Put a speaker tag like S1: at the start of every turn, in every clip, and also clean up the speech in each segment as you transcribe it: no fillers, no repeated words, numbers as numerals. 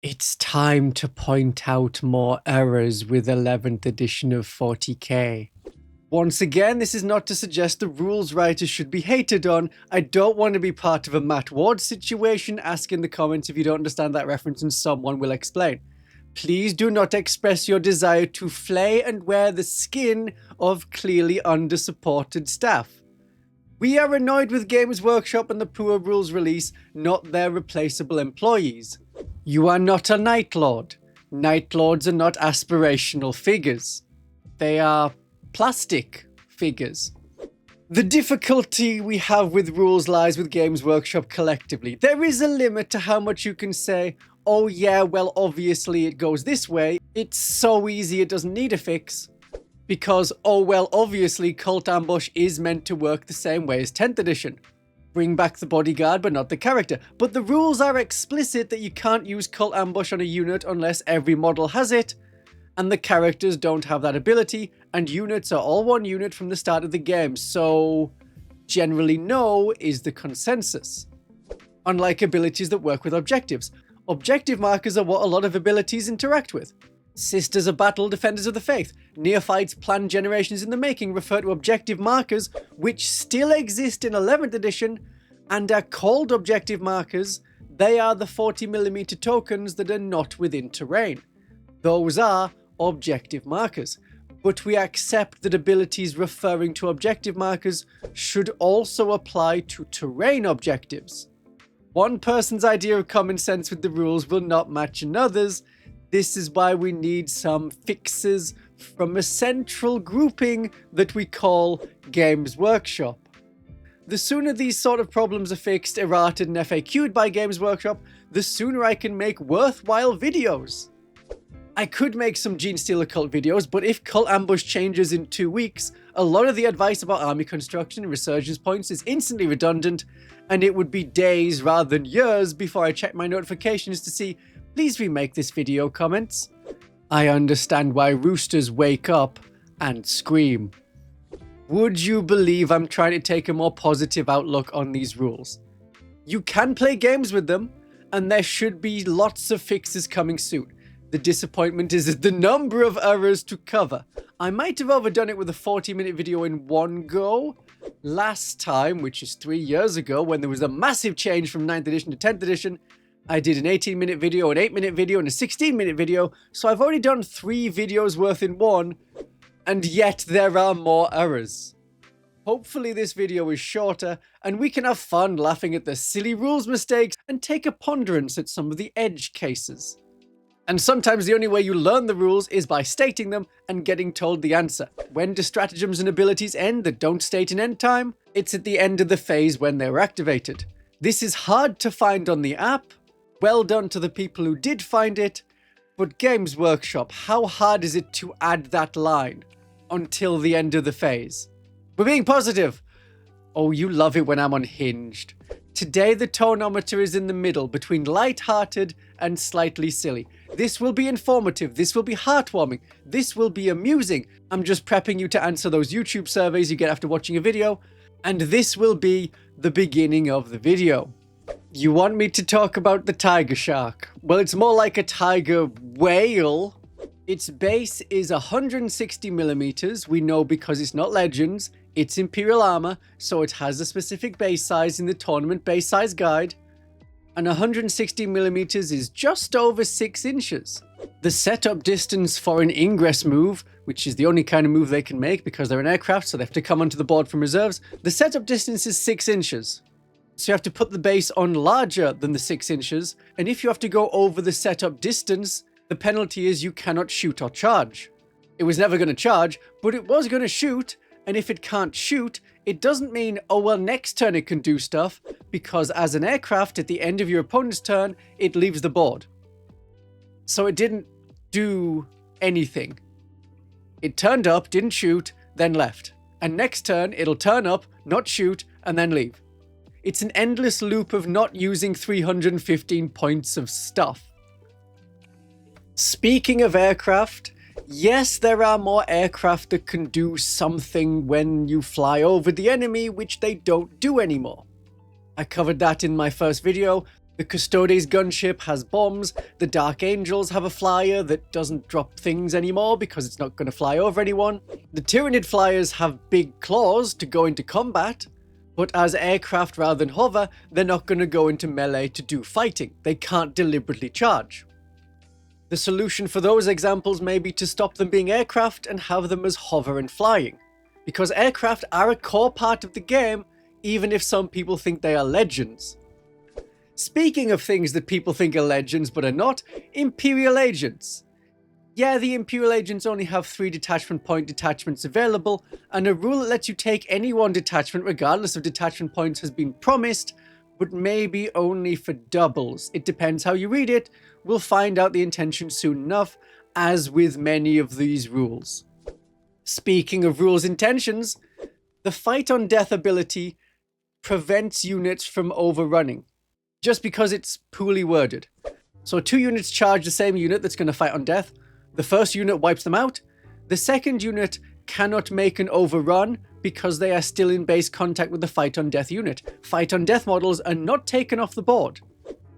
S1: It's time to point out more errors with 11th edition of 40k. Once again, this is not to suggest the rules writers should be hated on. I don't want to be part of a Matt Ward situation. Ask in the comments if you don't understand that reference and someone will explain. Please do not express your desire to flay and wear the skin of clearly under-supported staff. We are annoyed with Games Workshop and the poor rules release, not their replaceable employees. You are not a Night Lord. Night Lords are not aspirational figures. They are plastic figures. The difficulty we have with rules lies with Games Workshop collectively. There is a limit to how much you can say, oh yeah, well obviously it goes this way. It's so easy it doesn't need a fix. Because, oh well, obviously Cult Ambush is meant to work the same way as 10th edition. Bring back the bodyguard but not the character. But the rules are explicit that you can't use Cult Ambush on a unit unless every model has it, and the characters don't have that ability, and units are all one unit from the start of the game, so generally no is the consensus. Unlike abilities that work with objectives. Objective markers are what a lot of abilities interact with. Sisters of Battle, Defenders of the Faith, Neophytes, Planned Generations in the Making refer to objective markers which still exist in 11th edition and are called objective markers. They are the 40mm tokens that are not within terrain. Those are objective markers, but we accept that abilities referring to objective markers should also apply to terrain objectives. One person's idea of common sense with the rules will not match another's. This is why we need some fixes from a central grouping that we call Games Workshop. The sooner these sort of problems are fixed, errated and FAQ'd by Games Workshop, the sooner I can make worthwhile videos. I could make some Genestealer Cult videos, but if Cult Ambush changes in 2 weeks, a lot of the advice about army construction and resurgence points is instantly redundant, and it would be days rather than years before I check my notifications to see, please remake this video comments. I understand why roosters wake up and scream. Would you believe I'm trying to take a more positive outlook on these rules? You can play games with them, and there should be lots of fixes coming soon. The disappointment is the number of errors to cover. I might have overdone it with a 40-minute video in one go. Last time, which is 3 years ago, when there was a massive change from 9th edition to 10th edition, I did an 18-minute video, an 8-minute video, and a 16-minute video, so I've already done 3 videos worth in one, and yet there are more errors. Hopefully this video is shorter, and we can have fun laughing at the silly rules mistakes and take a ponderance at some of the edge cases. And sometimes the only way you learn the rules is by stating them and getting told the answer. When do stratagems and abilities end that don't state an end time? It's at the end of the phase when they were activated. This is hard to find on the app. Well done to the people who did find it, but Games Workshop, how hard is it to add that line until the end of the phase? We're being positive. Oh, you love it when I'm unhinged. Today the tonometer is in the middle between light-hearted and slightly silly. This will be informative, this will be heartwarming, this will be amusing. I'm just prepping you to answer those YouTube surveys you get after watching a video, and this will be the beginning of the video. You want me to talk about the tiger shark? Well, it's more like a tiger whale. Its base is 160mm. We know because it's not Legends. It's Imperial armor, so it has a specific base size in the tournament base size guide. And 160mm is just over 6 inches. The setup distance for an ingress move, which is the only kind of move they can make because they're an aircraft, so they have to come onto the board from reserves. The setup distance is 6 inches. So you have to put the base on larger than the 6 inches, and if you have to go over the setup distance, the penalty is you cannot shoot or charge. It was never going to charge, but it was going to shoot, and if it can't shoot, it doesn't mean, oh well, next turn it can do stuff, because as an aircraft, at the end of your opponent's turn, it leaves the board. So it didn't do anything. It turned up, didn't shoot, then left. And next turn, it'll turn up, not shoot, and then leave. It's an endless loop of not using 315 points of stuff. Speaking of aircraft, yes, there are more aircraft that can do something when you fly over the enemy, which they don't do anymore. I covered that in my first video. The Custodes gunship has bombs, the Dark Angels have a flyer that doesn't drop things anymore because it's not going to fly over anyone. The Tyranid flyers have big claws to go into combat, but as aircraft rather than hover, they're not going to go into melee to do fighting. They can't deliberately charge. The solution for those examples may be to stop them being aircraft and have them as hover and flying, because aircraft are a core part of the game, even if some people think they are legends. Speaking of things that people think are legends but are not, Imperial Agents. Yeah, the Imperial Agents only have 3 detachment point detachments available, and a rule that lets you take any one detachment regardless of detachment points has been promised, but maybe only for doubles. It depends how you read it. We'll find out the intention soon enough, as with many of these rules. Speaking of rules intentions, the Fight on Death ability prevents units from overrunning, just because it's poorly worded. So 2 units charge the same unit that's going to fight on death. The first unit wipes them out. The second unit cannot make an overrun because they are still in base contact with the Fight on Death unit. Fight on Death models are not taken off the board.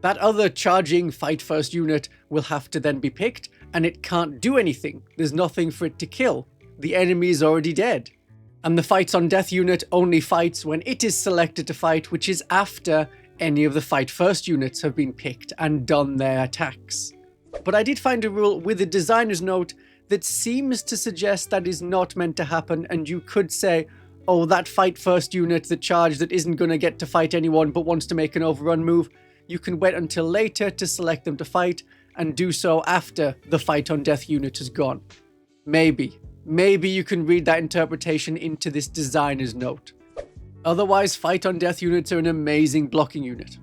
S1: That other charging fight first unit will have to then be picked, and it can't do anything. There's nothing for it to kill. The enemy is already dead. And the Fights on Death unit only fights when it is selected to fight, which is after any of the fight first units have been picked and done their attacks. But I did find a rule with a designer's note that seems to suggest that is not meant to happen, and you could say, oh, that fight first unit that charged that isn't going to get to fight anyone but wants to make an overrun move, you can wait until later to select them to fight and do so after the Fight on Death unit is gone. Maybe you can read that interpretation into this designer's note. Otherwise, Fight on Death units are an amazing blocking unit.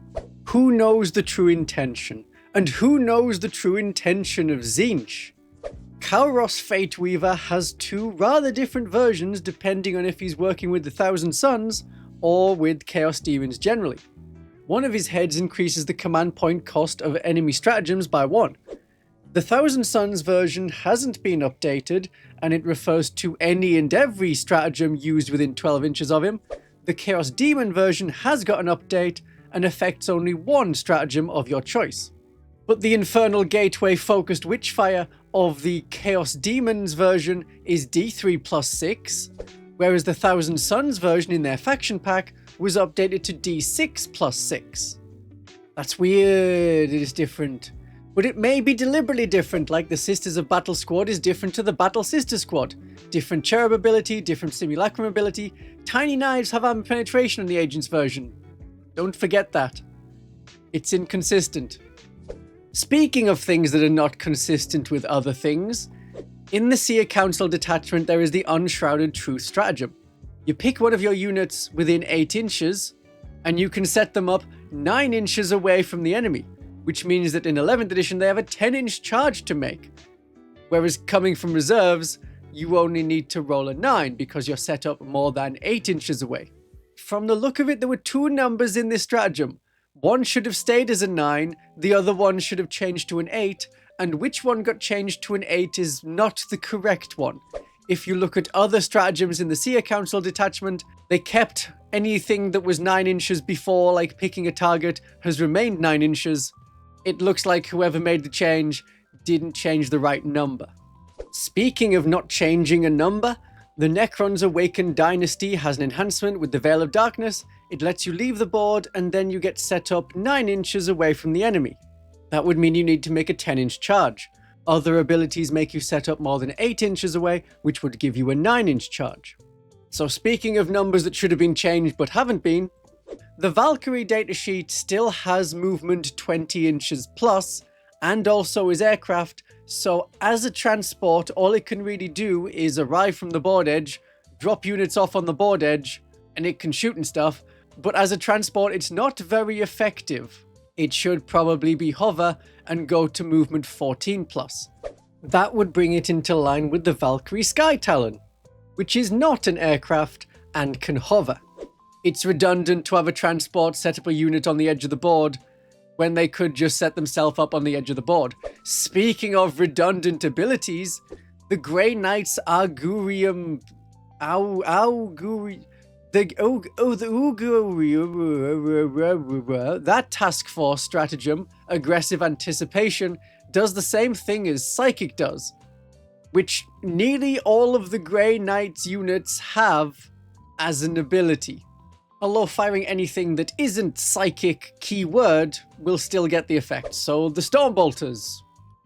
S1: Who knows the true intention? And who knows the true intention of Tzeentch? Kalros Fate Weaver has 2 rather different versions depending on if he's working with the Thousand Suns or with Chaos Demons generally. One of his heads increases the command point cost of enemy stratagems by 1. The Thousand Suns version hasn't been updated, and it refers to any and every stratagem used within 12 inches of him. The Chaos Demon version has got an update and affects only 1 stratagem of your choice. But the Infernal Gateway focused Witchfire of the Chaos Demons version is D3 plus 6, whereas the Thousand Suns version in their faction pack was updated to D6 plus 6. That's weird, it is different. But it may be deliberately different, like the Sisters of Battle Squad is different to the Battle Sister Squad. Different Cherub ability, different Simulacrum ability. Tiny Knives have armor penetration on the Agents version. Don't forget that. It's inconsistent. Speaking of things that are not consistent with other things, in the Seer Council detachment there is the Unshrouded Truth stratagem. You pick one of your units within 8 inches, and you can set them up 9 inches away from the enemy, which means that in 11th edition they have a 10-inch charge to make. Whereas coming from reserves, you only need to roll a 9 because you're set up more than 8 inches away. From the look of it, there were 2 numbers in this stratagem. One should have stayed as a 9, the other one should have changed to an 8, and which one got changed to an 8 is not the correct one. If you look at other stratagems in the Seer Council detachment, they kept anything that was 9 inches before, like picking a target, has remained 9 inches. It looks like whoever made the change didn't change the right number. Speaking of not changing a number, the Necron's Awakened Dynasty has an enhancement with the Veil of Darkness. It lets you leave the board and then you get set up 9 inches away from the enemy. That would mean you need to make a 10-inch charge. Other abilities make you set up more than 8 inches away, which would give you a 9-inch charge. So speaking of numbers that should have been changed but haven't been, the Valkyrie datasheet still has movement 20 inches plus, and also is aircraft, so as a transport, all it can really do is arrive from the board edge, drop units off on the board edge, and it can shoot and stuff, but as a transport, it's not very effective. It should probably be hover and go to movement 14 plus. That would bring it into line with the Valkyrie Sky Talon, which is not an aircraft and can hover. It's redundant to have a transport set up a unit on the edge of the board when they could just set themselves up on the edge of the board. Speaking of redundant abilities, the Grey Knight's Augurium... That task force stratagem, aggressive anticipation, does the same thing as Psychic does, which nearly all of the Grey Knight's units have as an ability. Although firing anything that isn't Psychic keyword will still get the effect. So the Stormbolters,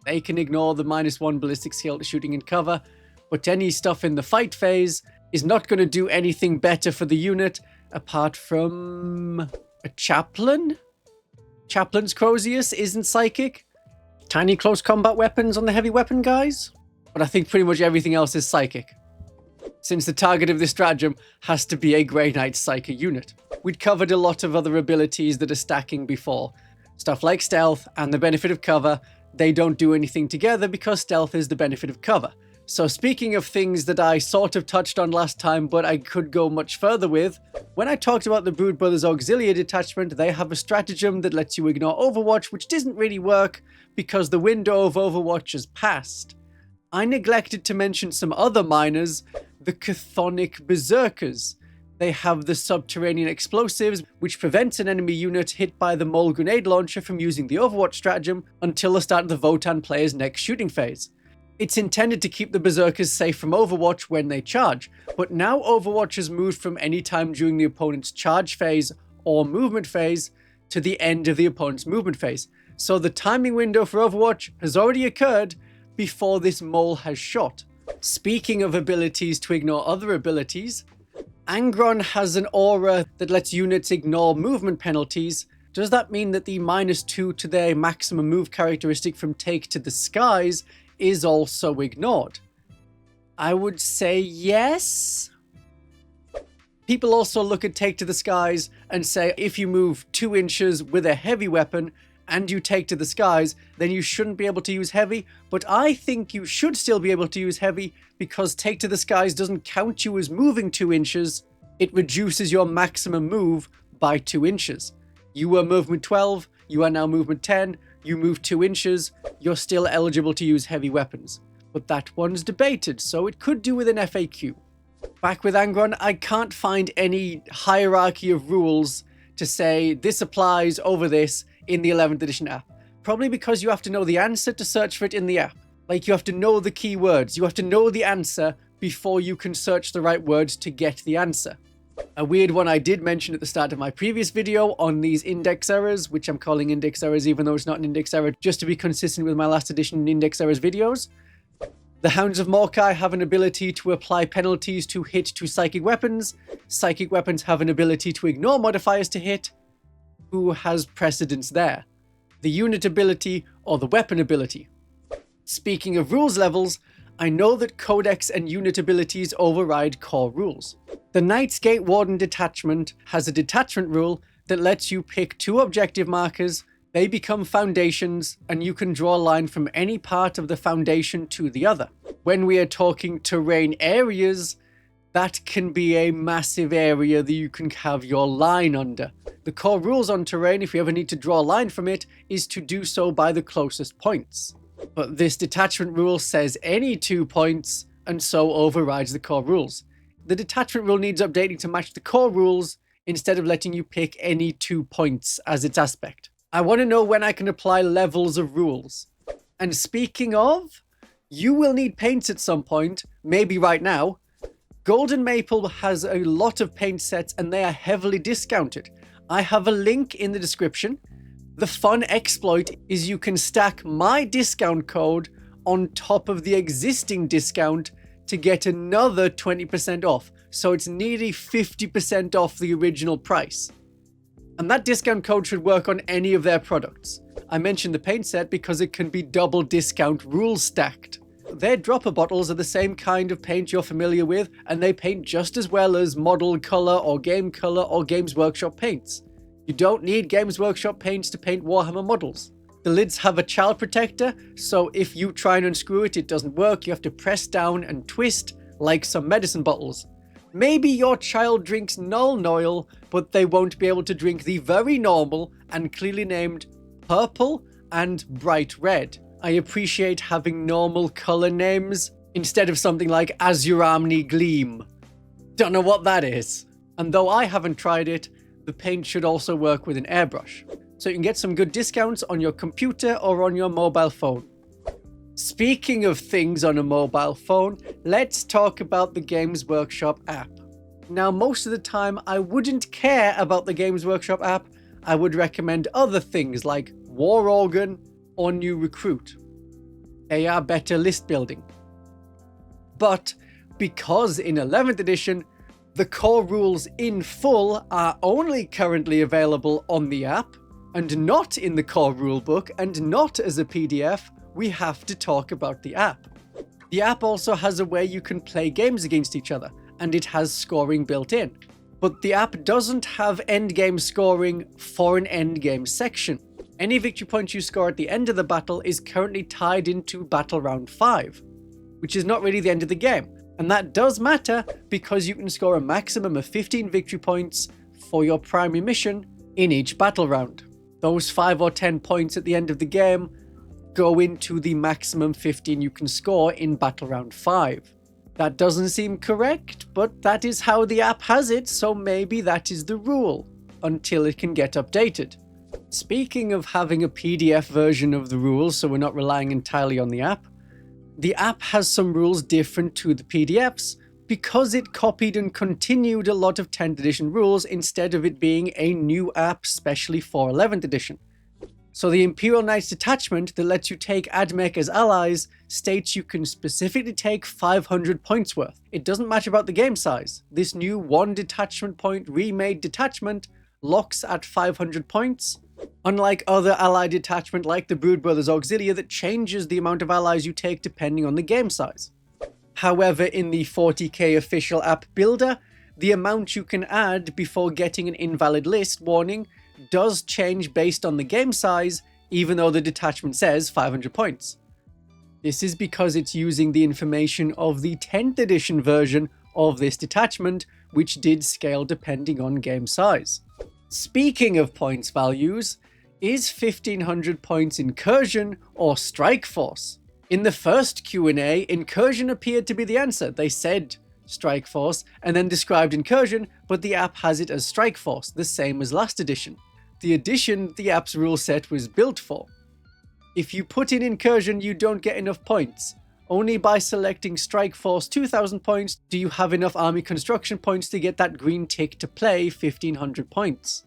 S1: they can ignore the -1 ballistic skill to shooting in cover, but any stuff in the fight phase is not going to do anything better for the unit apart from a Chaplain? Chaplain's Crozius isn't Psychic. Tiny close combat weapons on the heavy weapon guys. But I think pretty much everything else is Psychic, since the target of this stratagem has to be a Grey Knight Psychic unit. We'd covered a lot of other abilities that are stacking before. Stuff like Stealth and the benefit of cover, they don't do anything together because Stealth is the benefit of cover. So speaking of things that I sort of touched on last time, but I could go much further with, when I talked about the Brood Brothers Auxiliary Detachment, they have a stratagem that lets you ignore Overwatch, which doesn't really work because the window of Overwatch has passed. I neglected to mention some other minors, the Chthonic Berserkers. They have the subterranean explosives, which prevents an enemy unit hit by the Mole Grenade Launcher from using the Overwatch stratagem until the start of the Votann player's next shooting phase. It's intended to keep the Berserkers safe from Overwatch when they charge, but now Overwatch has moved from any time during the opponent's charge phase or movement phase to the end of the opponent's movement phase. So the timing window for Overwatch has already occurred before this mole has shot. Speaking of abilities to ignore other abilities, Angron has an aura that lets units ignore movement penalties. Does that mean that the -2 to their maximum move characteristic from Take to the Skies is also ignored? I would say yes. People also look at Take to the Skies and say if you move 2 inches with a heavy weapon and you take to the skies, then you shouldn't be able to use heavy, but I think you should still be able to use heavy because Take to the Skies doesn't count you as moving 2 inches, it reduces your maximum move by 2 inches. You were movement 12, you are now movement 10, you move 2 inches, you're still eligible to use heavy weapons. But that one's debated, so it could do with an FAQ. Back with Angron, I can't find any hierarchy of rules to say this applies over this in the 11th edition app. Probably because you have to know the answer to search for it in the app. Like, you have to know the keywords, you have to know the answer before you can search the right words to get the answer. A weird one I did mention at the start of my previous video on these index errors, which I'm calling index errors even though it's not an index error, just to be consistent with my last edition index errors videos. The Hounds of Morkai have an ability to apply penalties to hit to psychic weapons. Psychic weapons have an ability to ignore modifiers to hit. Who has precedence there? The unit ability or the weapon ability? Speaking of rules levels, I know that Codex and unit abilities override core rules. The Knight's Gate Warden detachment has a detachment rule that lets you pick 2 objective markers, they become foundations, and you can draw a line from any part of the foundation to the other. When we are talking terrain areas, that can be a massive area that you can have your line under. The core rules on terrain, if you ever need to draw a line from it, is to do so by the closest points. But this detachment rule says any 2 points, and so overrides the core rules. The detachment rule needs updating to match the core rules, instead of letting you pick any 2 points as its aspect. I want to know when I can apply levels of rules. And speaking of, you will need paints at some point, maybe right now. Golden Maple has a lot of paint sets and they are heavily discounted. I have a link in the description. The fun exploit is you can stack my discount code on top of the existing discount to get another 20% off. So it's nearly 50% off the original price. And that discount code should work on any of their products. I mentioned the paint set because it can be double discount rule stacked. Their dropper bottles are the same kind of paint you're familiar with, and they paint just as well as Model Color or Games Workshop paints. You don't need Games Workshop paints to paint Warhammer models. The lids have a child protector, so if you try and unscrew it, it doesn't work. You have to press down and twist like some medicine bottles. Maybe your child drinks Null Noil, but they won't be able to drink the very normal and clearly named Purple and Bright Red. I appreciate having normal color names instead of something like Azuramni Gleam. Don't know what that is. And though I haven't tried it, the paint should also work with an airbrush. So you can get some good discounts on your computer or on your mobile phone. Speaking of things on a mobile phone, let's talk about the Games Workshop app. Now, most of the time, I wouldn't care about the Games Workshop app. I would recommend other things like War Organ or New Recruit. They are better list building. But because in 11th edition, the core rules in full are only currently available on the app, and not in the core rulebook, and not as a PDF, we have to talk about the app. The app also has a way you can play games against each other, and it has scoring built in. But the app doesn't have endgame scoring for an endgame section. Any victory points you score at the end of the battle is currently tied into Battle Round 5, which is not really the end of the game. And that does matter because you can score a maximum of 15 victory points for your primary mission in each battle round. Those 5 or 10 points at the end of the game go into the maximum 15 you can score in Battle Round 5. That doesn't seem correct, but that is how the app has it, so maybe that is the rule, until it can get updated. Speaking of having a PDF version of the rules, so we're not relying entirely on the app has some rules different to the PDFs, because it copied and continued a lot of 10th edition rules instead of it being a new app specially for 11th edition. So the Imperial Knights detachment that lets you take Admech as allies states you can specifically take 500 points worth. It doesn't matter about the game size. This new 1 detachment point remade detachment locks at 500 points, unlike other allied detachment like the Brood Brothers Auxilia that changes the amount of allies you take depending on the game size. However, in the 40k official app builder, the amount you can add before getting an invalid list warning does change based on the game size, even though the detachment says 500 points. This is because it's using the information of the 10th edition version of this detachment, which did scale depending on game size. Speaking of points values, is 1500 points Incursion or Strike Force? In the first Q&A, Incursion appeared to be the answer. They said Strike Force and then described Incursion, but the app has it as Strike Force, the same as last edition. The edition the app's rule set was built for. If you put in Incursion, you don't get enough points. Only by selecting Strike Force 2000 points do you have enough army construction points to get that green tick to play 1500 points.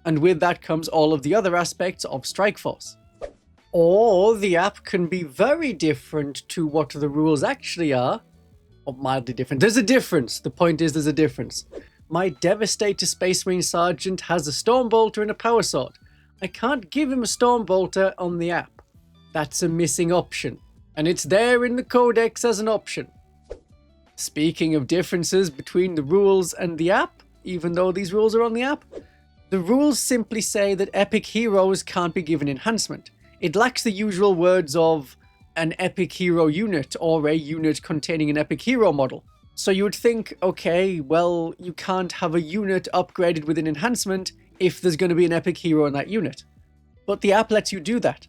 S1: And with that comes all of the other aspects of Strike Force. Or the app can be very different to what the rules actually are. Or mildly different. There's a difference. The point is there's a difference. My Devastator Space Marine Sergeant has a Stormbolter and a Power Sword. I can't give him a Stormbolter on the app. That's a missing option. And it's there in the codex as an option. Speaking of differences between the rules and the app, even though these rules are on the app, the rules simply say that epic heroes can't be given enhancement. It lacks the usual words of an epic hero unit or a unit containing an epic hero model. So you would think, okay, well, you can't have a unit upgraded with an enhancement if there's going to be an epic hero in that unit. But the app lets you do that.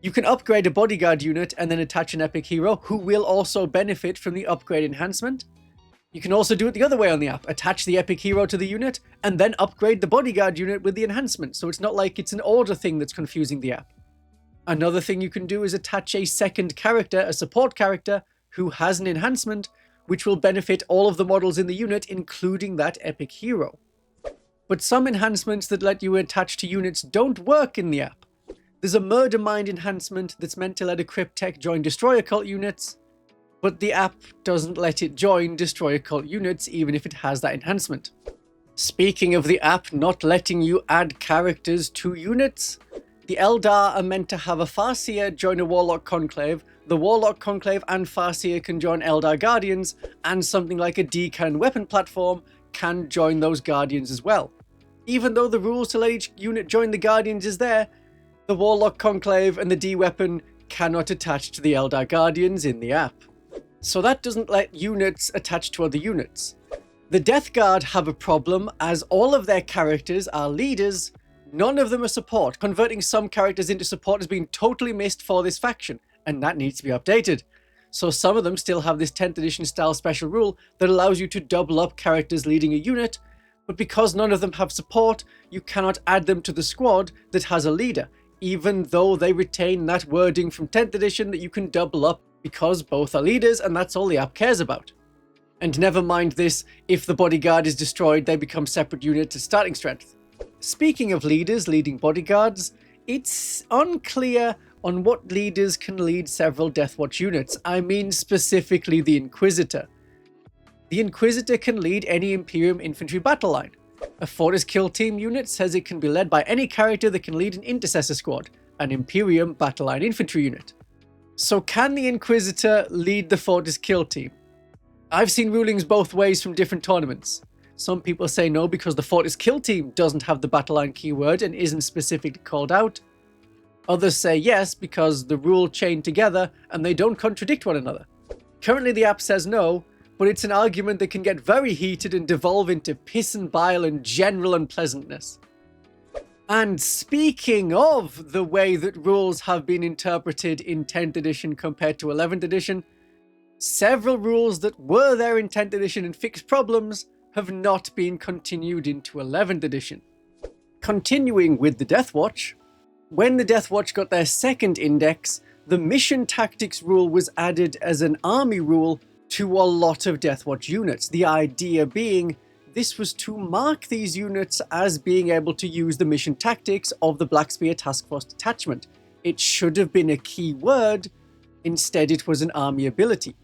S1: You can upgrade a bodyguard unit and then attach an epic hero who will also benefit from the upgrade enhancement. You can also do it the other way on the app, attach the epic hero to the unit and then upgrade the bodyguard unit with the enhancement. So it's not like it's an order thing that's confusing the app. Another thing you can do is attach a second character, a support character, who has an enhancement, which will benefit all of the models in the unit, including that epic hero. But some enhancements that let you attach to units don't work in the app. There's a Murder Mind enhancement that's meant to let a Crypt Tech join Destroyer Cult units, but the app doesn't let it join Destroyer Cult units even if it has that enhancement. Speaking of the app not letting you add characters to units, the Eldar are meant to have a Farseer join a Warlock Conclave, the Warlock Conclave and Farseer can join Eldar Guardians, and something like a D-Cannon weapon platform can join those Guardians as well. Even though the rules to let each unit join the Guardians is there, the Warlock Conclave and the D-Weapon cannot attach to the Eldar Guardians in the app. So that doesn't let units attach to other units. The Death Guard have a problem as all of their characters are leaders, none of them are support. Converting some characters into support has been totally missed for this faction, and that needs to be updated. So some of them still have this 10th edition style special rule that allows you to double up characters leading a unit, But because none of them have support, you cannot add them to the squad that has a leader, even though they retain that wording from 10th edition that you can double up because both are leaders and that's all the app cares about. And never mind this, if the bodyguard is destroyed, they become separate units at starting strength. Speaking of leaders leading bodyguards, it's unclear on what leaders can lead several Deathwatch units. I mean specifically the Inquisitor. The Inquisitor can lead any Imperium infantry battle line. A Fortis Kill Team unit says it can be led by any character that can lead an Intercessor squad, an Imperium battle line infantry unit. So can the Inquisitor lead the Fortis Kill Team? I've seen rulings both ways from different tournaments. Some people say no because the Fortis Kill Team doesn't have the battle line keyword and isn't specifically called out. Others say yes because the rule chain together and they don't contradict one another. Currently the app says no, but it's an argument that can get very heated and devolve into piss and bile and general unpleasantness. And speaking of the way that rules have been interpreted in 10th edition compared to 11th edition, several rules that were there in 10th edition and fixed problems have not been continued into 11th edition. Continuing with the Deathwatch, when the Deathwatch got their second index, the mission tactics rule was added as an army rule to a lot of Deathwatch units. The idea being this was to mark these units as being able to use the mission tactics of the Black Spear Task Force detachment. It should have been a key word, instead it was an army ability.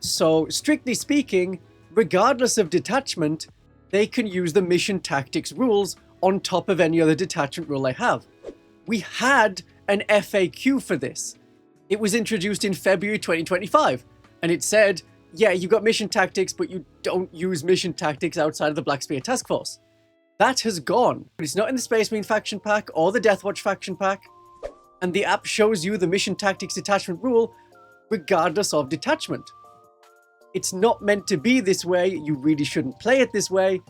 S1: So strictly speaking, regardless of detachment, they can use the mission tactics rules on top of any other detachment rule they have. We had an FAQ for this. It was introduced in February 2025, and it said, yeah, you got mission tactics, but you don't use mission tactics outside of the Black Spear Task Force. That has gone. It's not in the Space Marine faction pack or the Deathwatch faction pack, and the app shows you the mission tactics detachment rule regardless of detachment. It's not meant to be this way, you really shouldn't play it this way,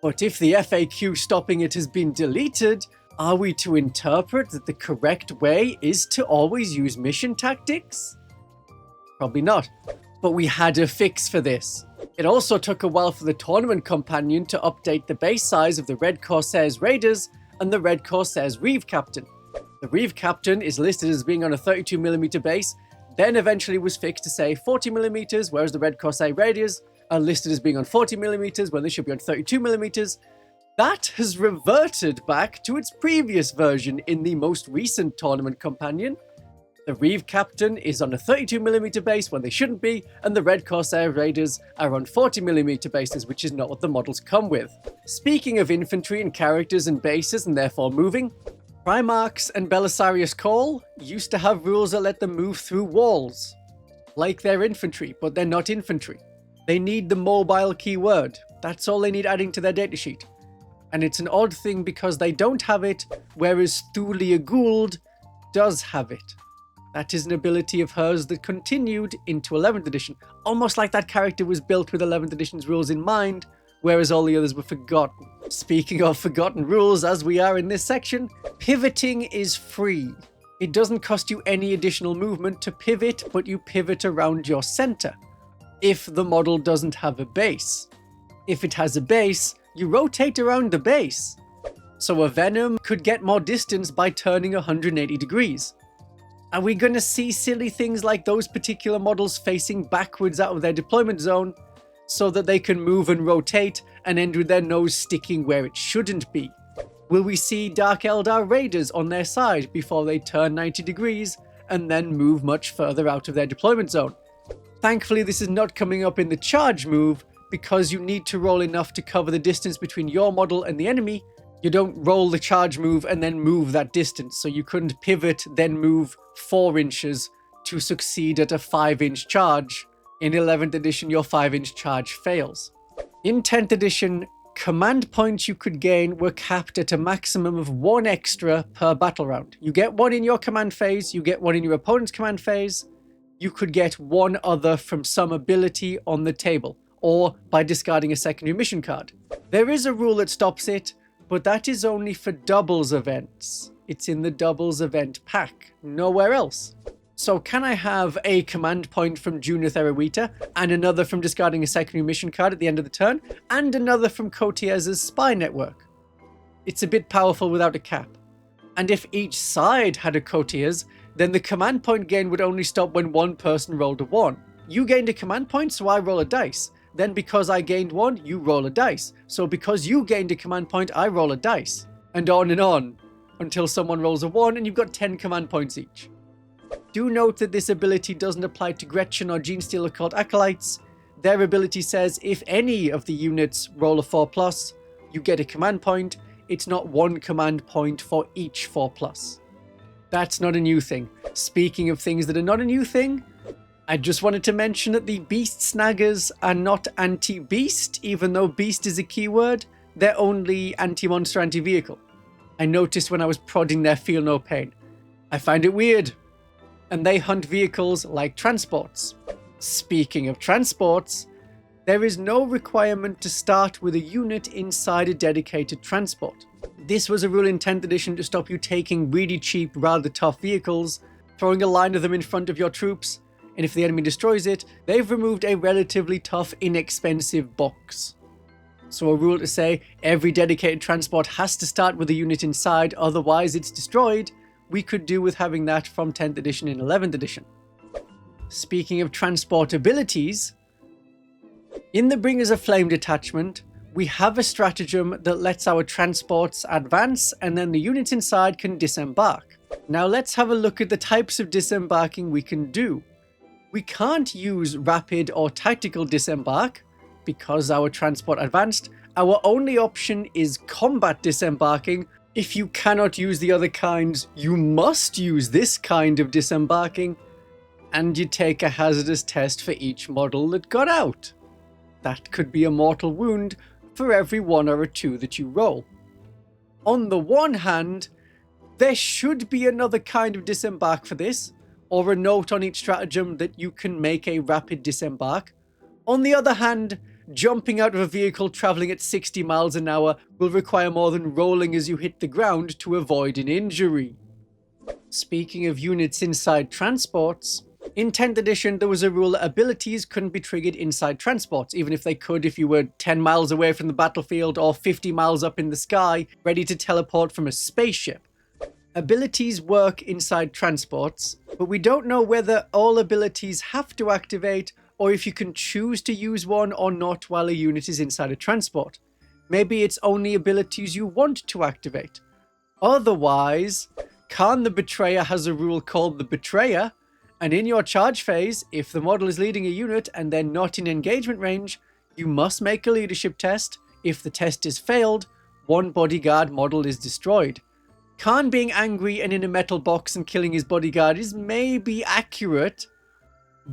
S1: but if the FAQ stopping it has been deleted, are we to interpret that the correct way is to always use mission tactics? Probably not, but we had a fix for this. It also took a while for the Tournament Companion to update the base size of the Red Corsairs Raiders and the Red Corsairs Reeve Captain. The Reeve Captain is listed as being on a 32mm base, then eventually was fixed to say 40mm, whereas the Red Corsair Raiders are listed as being on 40mm when they should be on 32mm. That has reverted back to its previous version in the most recent Tournament Companion. The Reeve Captain is on a 32mm base when they shouldn't be, and the Red Corsair Raiders are on 40mm bases, which is not what the models come with. Speaking of infantry and characters and bases and therefore moving, Primarchs and Belisarius Call used to have rules that let them move through walls, like they're infantry, but they're not infantry. They need the mobile keyword. That's all they need adding to their datasheet. And it's an odd thing because they don't have it, whereas Thulia Gould does have it. That is an ability of hers that continued into 11th edition, almost like that character was built with 11th edition's rules in mind, whereas all the others were forgotten. Speaking of forgotten rules, as we are in this section, pivoting is free. It doesn't cost you any additional movement to pivot, but you pivot around your center, if the model doesn't have a base. If it has a base, you rotate around the base. So a Venom could get more distance by turning 180 degrees. Are we going to see silly things like those particular models facing backwards out of their deployment zone, so that they can move and rotate and end with their nose sticking where it shouldn't be? Will we see Dark Eldar Raiders on their side before they turn 90 degrees and then move much further out of their deployment zone? Thankfully, this is not coming up in the charge move because you need to roll enough to cover the distance between your model and the enemy. You don't roll the charge move and then move that distance, so you couldn't pivot, then move 4 inches to succeed at a 5-inch charge. In 11th edition, your 5-inch charge fails. In 10th edition, command points you could gain were capped at a maximum of 1 extra per battle round. You get 1 in your command phase, you get 1 in your opponent's command phase, you could get 1 other from some ability on the table, or by discarding a secondary mission card. There is a rule that stops it, but that is only for doubles events. It's in the doubles event pack, nowhere else. So can I have a command point from Junith Eruita, and another from discarding a secondary mission card at the end of the turn, and another from Cotiez's spy network? It's a bit powerful without a cap. And if each side had a Cotiez, then the command point gain would only stop when one person rolled a 1. You gained a command point, so I roll a dice. Then because I gained 1, you roll a dice. So because you gained a command point, I roll a dice. And on, until someone rolls a 1 and you've got 10 command points each. Do note that this ability doesn't apply to Gretchen or Genestealer Occult Acolytes. Their ability says if any of the units roll a 4+, you get a command point. It's not one command point for each 4+. That's not a new thing. Speaking of things that are not a new thing, I just wanted to mention that the Beast Snaggers are not anti-beast, even though beast is a keyword. They're only anti-monster, anti-vehicle. I noticed when I was prodding their Feel No Pain. I find it weird. And they hunt vehicles like transports. Speaking of transports, there is no requirement to start with a unit inside a dedicated transport. This was a rule in 10th edition to stop you taking really cheap, rather tough vehicles, throwing a line of them in front of your troops, and if the enemy destroys it, they've removed a relatively tough, inexpensive box. So a rule to say every dedicated transport has to start with a unit inside, otherwise it's destroyed, we could do with having that from 10th edition in 11th edition. Speaking of transport abilities, in the Bringers of Flame detachment, we have a stratagem that lets our transports advance and then the units inside can disembark. Now let's have a look at the types of disembarking we can do. We can't use rapid or tactical disembark because our transport advanced. Our only option is combat disembarking. If you cannot use the other kinds, you must use this kind of disembarking, and you take a hazardous test for each model that got out. That could be a mortal wound for every 1 or a 2 that you roll. On the one hand, there should be another kind of disembark for this, or a note on each stratagem that you can make a rapid disembark. On the other hand, jumping out of a vehicle travelling at 60 miles an hour will require more than rolling as you hit the ground to avoid an injury. Speaking of units inside transports, in 10th edition there was a rule that abilities couldn't be triggered inside transports, even if they could if you were 10 miles away from the battlefield or 50 miles up in the sky, ready to teleport from a spaceship. Abilities work inside transports, but we don't know whether all abilities have to activate or if you can choose to use one or not while a unit is inside a transport. Maybe it's only abilities you want to activate. Otherwise, Khan the Betrayer has a rule called the Betrayer, and in your charge phase, if the model is leading a unit and they're not in engagement range, you must make a leadership test. If the test is failed, one bodyguard model is destroyed. Khan being angry and in a metal box and killing his bodyguard is maybe accurate,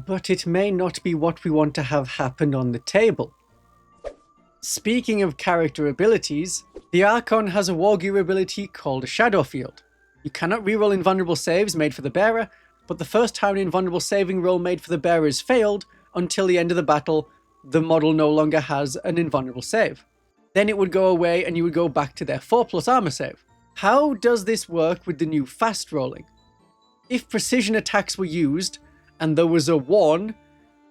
S1: but it may not be what we want to have happen on the table. Speaking of character abilities, the Archon has a Wargear ability called a Shadow Field. You cannot reroll invulnerable saves made for the bearer, but the first time an invulnerable saving roll made for the bearer is failed, until the end of the battle, the model no longer has an invulnerable save. Then it would go away and you would go back to their 4+ armor save. How does this work with the new fast rolling? If precision attacks were used, and there was a 1,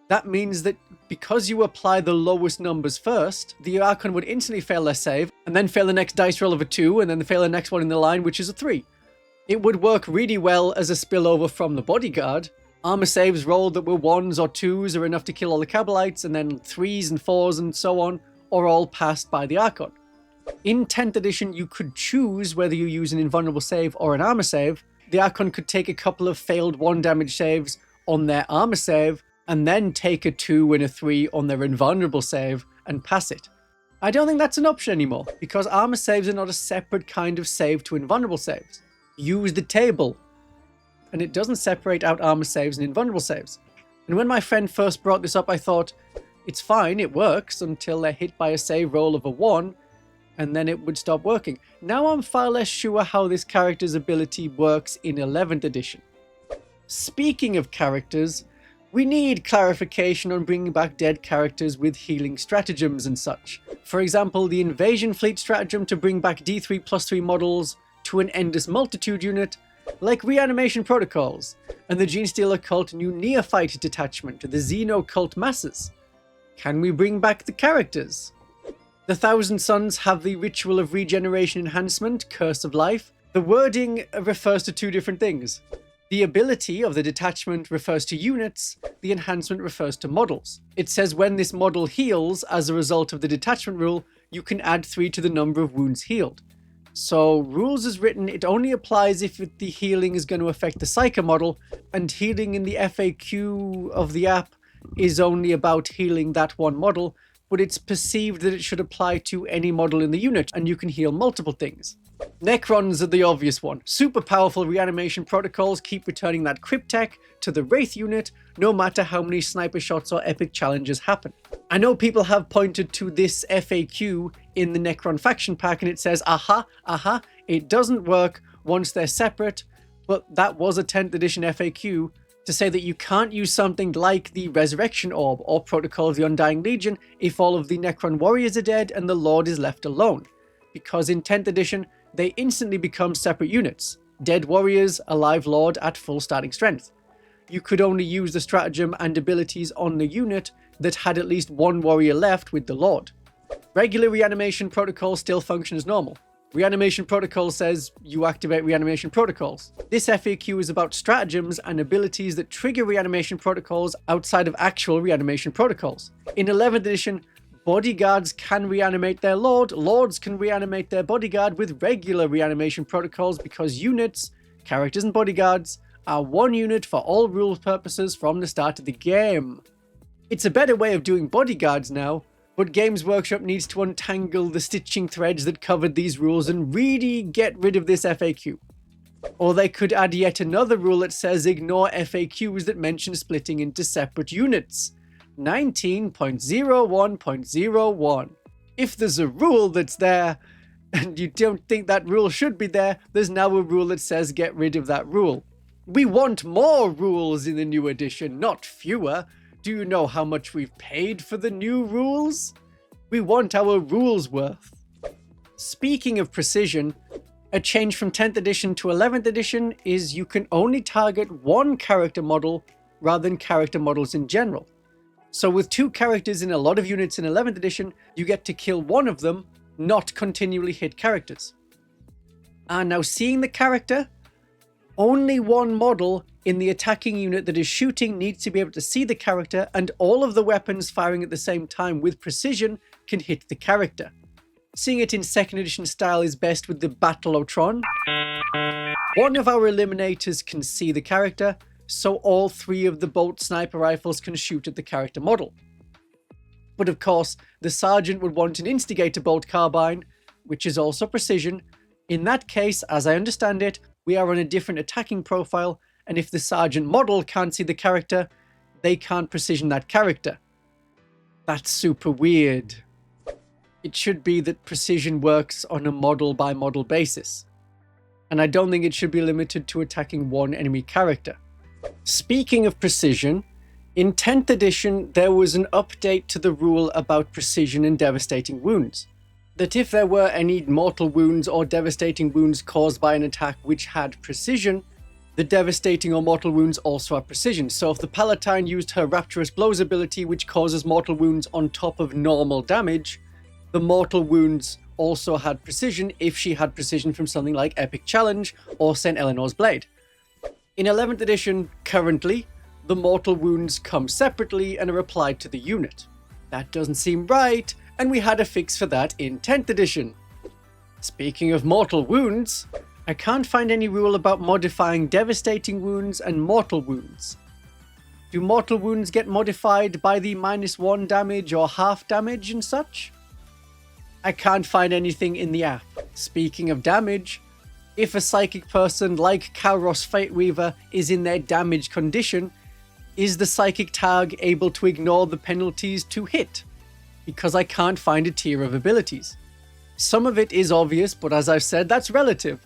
S1: that means that because you apply the lowest numbers first, the Archon would instantly fail their save, and then fail the next dice roll of a 2, and then fail the next one in the line, which is a 3. It would work really well as a spillover from the bodyguard. Armor saves rolled that were 1s or 2s are enough to kill all the Cabalites, and then 3s and 4s and so on are all passed by the Archon. In 10th edition, you could choose whether you use an invulnerable save or an armor save. The Archon could take a couple of failed 1 damage saves on their armor save, and then take a 2 and a 3 on their invulnerable save and pass it. I don't think that's an option anymore, because armor saves are not a separate kind of save to invulnerable saves. Use the table, and it doesn't separate out armor saves and invulnerable saves. And when my friend first brought this up, I thought, it's fine, it works until they're hit by a save roll of a 1, and then it would stop working. Now I'm far less sure how this character's ability works in 11th edition. Speaking of characters, we need clarification on bringing back dead characters with healing stratagems and such. For example, the Invasion Fleet stratagem to bring back D3+3 models to an Endless Multitude unit, like reanimation protocols, and the Genestealer cult new neophyte detachment to the Xeno cult masses? Can we bring back the characters? The Thousand Sons have the Ritual of Regeneration Enhancement, Curse of Life. The wording refers to two different things. The ability of the detachment refers to units, the enhancement refers to models. It says when this model heals as a result of the detachment rule, you can add 3 to the number of wounds healed. So, rules as written, it only applies if the healing is going to affect the Psyker model, and healing in the FAQ of the app is only about healing that one model, but it's perceived that it should apply to any model in the unit, and you can heal multiple things. Necrons are the obvious one. Super powerful reanimation protocols keep returning that Cryptek to the Wraith unit, no matter how many sniper shots or epic challenges happen. I know people have pointed to this FAQ in the Necron faction pack and it says, aha, it doesn't work once they're separate, but that was a 10th edition FAQ to say that you can't use something like the Resurrection Orb or Protocol of the Undying Legion if all of the Necron warriors are dead and the Lord is left alone. Because in 10th edition, they instantly become separate units. Dead warriors, alive Lord at full starting strength. You could only use the stratagem and abilities on the unit that had at least one warrior left with the Lord. Regular reanimation protocols still function as normal. Reanimation protocol says you activate reanimation protocols. This FAQ is about stratagems and abilities that trigger reanimation protocols outside of actual reanimation protocols. In 11th edition, bodyguards can reanimate their lord, lords can reanimate their bodyguard with regular reanimation protocols because units, characters and bodyguards, are one unit for all rules purposes from the start of the game. It's a better way of doing bodyguards now, but Games Workshop needs to untangle the stitching threads that covered these rules and really get rid of this FAQ. Or they could add yet another rule that says ignore FAQs that mention splitting into separate units. 19.01.01. If there's a rule that's there, and you don't think that rule should be there, there's now a rule that says get rid of that rule. We want more rules in the new edition, not fewer. Do you know how much we've paid for the new rules? We want our rules worth. Speaking of precision, a change from 10th edition to 11th edition is you can only target one character model rather than character models in general. So with 2 characters in a lot of units in 11th edition, you get to kill one of them, not continually hit characters. And now seeing the character, only one model in the attacking unit that is shooting needs to be able to see the character, and all of the weapons firing at the same time with precision can hit the character. Seeing it in 2nd edition style is best with the Battleotron. One of our eliminators can see the character, so all 3 of the bolt sniper rifles can shoot at the character model. But of course, the sergeant would want an instigator bolt carbine, which is also precision. In that case, as I understand it, we are on a different attacking profile, and if the sergeant model can't see the character, they can't precision that character. That's super weird. It should be that precision works on a model by model basis. And I don't think it should be limited to attacking one enemy character. Speaking of precision, in 10th edition there was an update to the rule about precision and devastating wounds. That if there were any mortal wounds or devastating wounds caused by an attack which had precision, the devastating or mortal wounds also have precision. So if the Palatine used her Rapturous Blows ability which causes mortal wounds on top of normal damage, the mortal wounds also had precision if she had precision from something like Epic Challenge or St. Eleanor's Blade. In 11th edition, currently, the mortal wounds come separately and are applied to the unit. That doesn't seem right, and we had a fix for that in 10th edition. Speaking of mortal wounds, I can't find any rule about modifying devastating wounds and mortal wounds. Do mortal wounds get modified by the -1 damage or half damage and such? I can't find anything in the app. Speaking of damage, if a psychic person like Kalros Fateweaver is in their damage condition, is the psychic tag able to ignore the penalties to hit? Because I can't find a tier of abilities. Some of it is obvious, but as I've said, that's relative.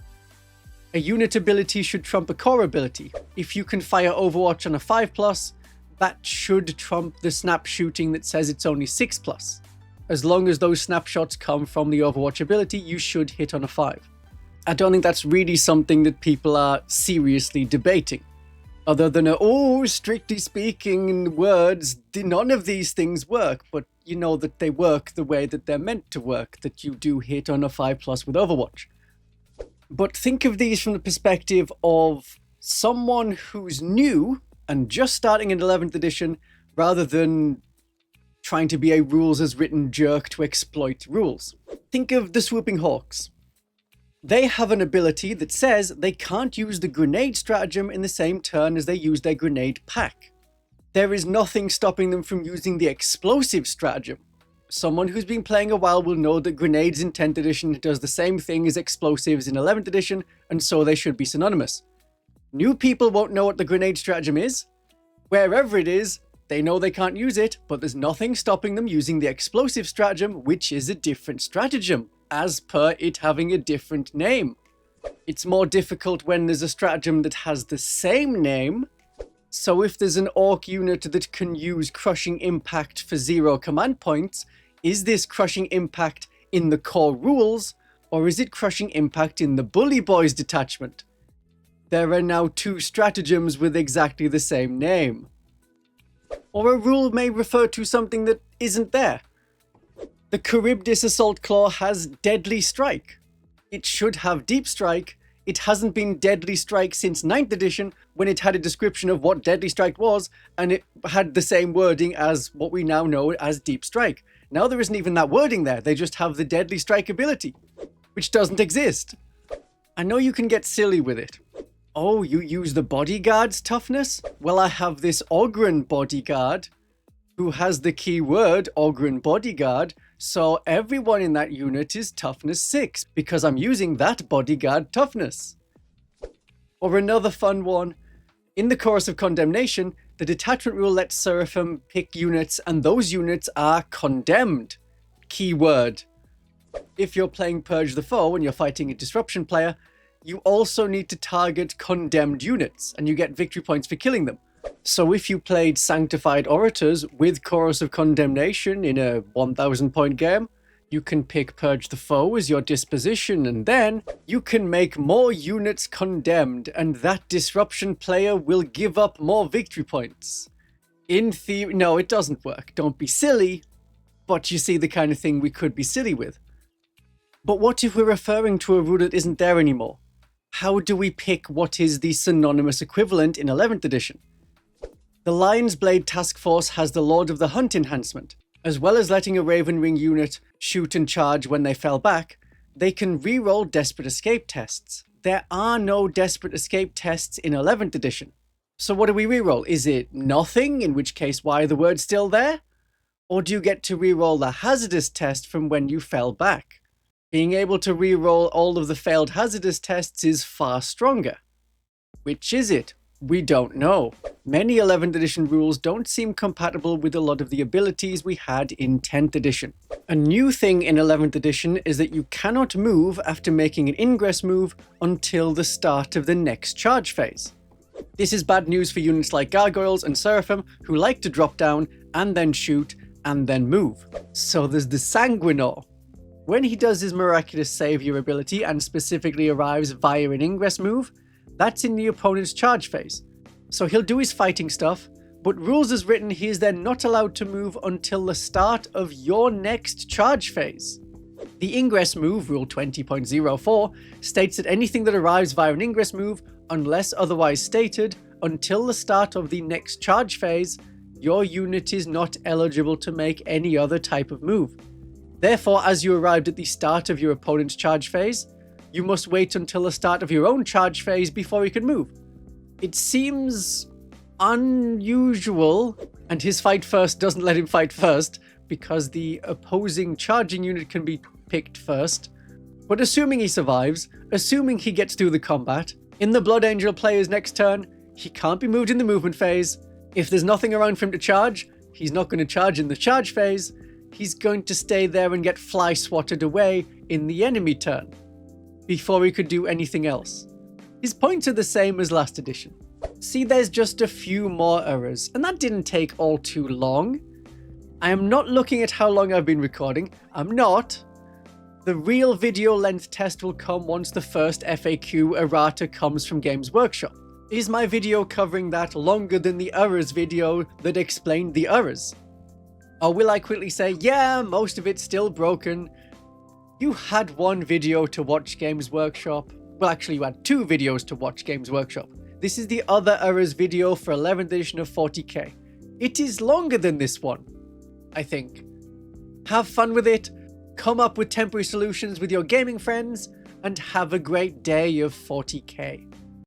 S1: A unit ability should trump a core ability. If you can fire Overwatch on a 5+, that should trump the snap shooting that says it's only 6+. As long as those snapshots come from the Overwatch ability, you should hit on a 5. I don't think that's really something that people are seriously debating. Other than, strictly speaking in words, none of these things work, but you know that they work the way that they're meant to work, that you do hit on a 5+ with Overwatch. But think of these from the perspective of someone who's new and just starting in 11th edition, rather than trying to be a rules as written jerk to exploit rules. Think of the Swooping Hawks. They have an ability that says they can't use the grenade stratagem in the same turn as they use their grenade pack. There is nothing stopping them from using the explosive stratagem. Someone who's been playing a while will know that grenades in 10th edition does the same thing as explosives in 11th edition, and so they should be synonymous. New people won't know what the grenade stratagem is. Wherever it is, they know they can't use it, but there's nothing stopping them using the explosive stratagem, which is a different stratagem, as per it having a different name. It's more difficult when there's a stratagem that has the same name. So if there's an orc unit that can use Crushing Impact for 0 command points, is this Crushing Impact in the core rules, or is it Crushing Impact in the Bully Boys detachment? There are now 2 stratagems with exactly the same name. Or a rule may refer to something that isn't there. The Charybdis Assault Claw has Deadly Strike. It should have Deep Strike. It hasn't been Deadly Strike since 9th edition, when it had a description of what Deadly Strike was, and it had the same wording as what we now know as Deep Strike. Now there isn't even that wording there, they just have the Deadly Strike ability, which doesn't exist. I know you can get silly with it. Oh, you use the bodyguard's toughness? Well, I have this Ogren bodyguard, who has the keyword Ogren bodyguard, so everyone in that unit is toughness 6, because I'm using that bodyguard toughness. Or another fun one. In the Chorus of Condemnation, the detachment rule lets Seraphim pick units, and those units are condemned. Keyword. If you're playing Purge the Foe and you're fighting a disruption player, you also need to target condemned units, and you get victory points for killing them. So if you played Sanctified Orators with Chorus of Condemnation in a 1000 point game, you can pick Purge the Foe as your disposition, and then you can make more units condemned, and that disruption player will give up more victory points. In theory, no, it doesn't work. Don't be silly, but you see the kind of thing we could be silly with. But what if we're referring to a rule that isn't there anymore? How do we pick what is the synonymous equivalent in 11th edition? The Lion's Blade Task Force has the Lord of the Hunt enhancement. As well as letting a Raven Ring unit shoot and charge when they fell back, they can reroll Desperate Escape tests. There are no Desperate Escape tests in 11th edition. So what do we reroll? Is it nothing, in which case why are the words still there? Or do you get to reroll the Hazardous test from when you fell back? Being able to reroll all of the failed Hazardous tests is far stronger. Which is it? We don't know. Many 11th edition rules don't seem compatible with a lot of the abilities we had in 10th edition. A new thing in 11th edition is that you cannot move after making an ingress move until the start of the next charge phase. This is bad news for units like Gargoyles and Seraphim, who like to drop down and then shoot and then move. So there's the Sanguinor. When he does his Miraculous Savior ability and specifically arrives via an ingress move, that's in the opponent's charge phase. So he'll do his fighting stuff, but rules as written, he is then not allowed to move until the start of your next charge phase. The ingress move, rule 20.04, states that anything that arrives via an ingress move, unless otherwise stated, until the start of the next charge phase, your unit is not eligible to make any other type of move. Therefore, as you arrived at the start of your opponent's charge phase, you must wait until the start of your own charge phase before you can move. It seems unusual, and his fight first doesn't let him fight first, because the opposing charging unit can be picked first. But assuming he survives, assuming he gets through the combat, in the Blood Angel player's next turn, he can't be moved in the movement phase. If there's nothing around for him to charge, he's not going to charge in the charge phase. He's going to stay there and get fly swatted away in the enemy turn, before he could do anything else. His points are the same as last edition. See, there's just a few more errors, and that didn't take all too long. I am not looking at how long I've been recording. I'm not. The real video length test will come once the first FAQ errata comes from Games Workshop. Is my video covering that longer than the errors video that explained the errors? Or will I quickly say, yeah, most of it's still broken. You had one video to watch Games Workshop. Well, actually, you had 2 videos to watch Games Workshop. This is the other errors video for 11th edition of 40k. It is longer than this one, I think. Have fun with it, come up with temporary solutions with your gaming friends, and have a great day of 40k.